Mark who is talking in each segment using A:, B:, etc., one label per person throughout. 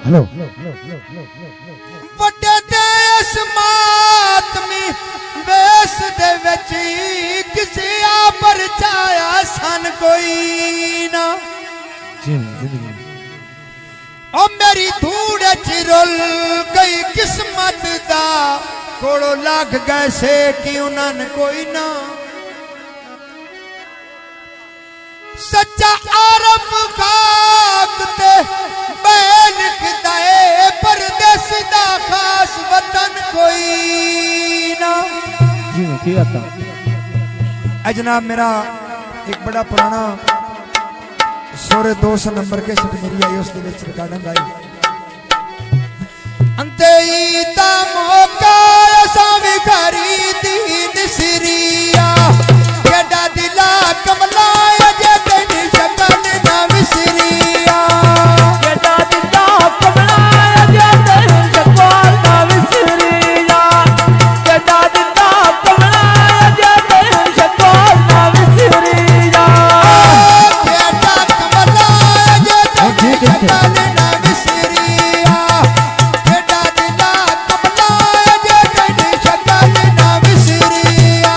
A: Hello
B: ਵੱਡੇ ਦੇਸ ਮਾਤਮੀ ਵੇਸ ਦੇ ਵਿੱਚ ਕਿਸੇ ਆ ਪਰਚਾਇਆ ਸਨ ਕੋਈ ਨਾ
A: जिंदगी
B: ओ मेरी धूड़ च रुल गई किस्मत दा कोड़ो लग गए से कि उन्हन कोई ना सच्चा आरफ खाक ते बैन खिदाए परदेस दा खास वतन कोई ना।
A: जी मैं क्या था
B: जनाब मेरा एक बड़ा पुराना सोरे 200 नंबर के सेट मेरी आई उस रिकॉर्डिंग आई अंते ईता मौका असा विखारी दीन सिरिया केडा दिला कमला अजे तेरी शकल ना विसरिया
C: केडा दिला कमला अजे तेरी शकल ना विसरिया केडा दिला कमला अजे तेरी शकल ना विसरिया
B: शकल ना विसरिया केडा दिला कमला अजे तेरी शकल ना विसरिया।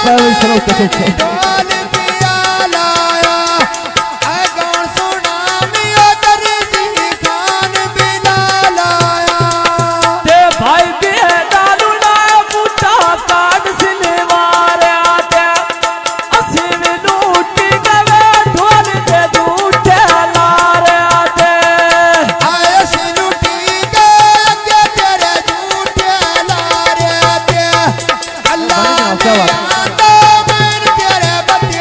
A: पाया सरों के सुख
B: ढोल पिया लाया ऐ गौर सुना मिया दर्जी खान बिला लाया
C: ते भाई के दारू लाया बूटा काट सिलवार आते असी में लूटी गवे ढोल दे झूठे लार आते
B: आए सिलूटी के अगे तेरे झूठे लारे ते अल्लाह
A: क्या बात?
B: तेरे बच्चे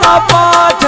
C: ना पाछ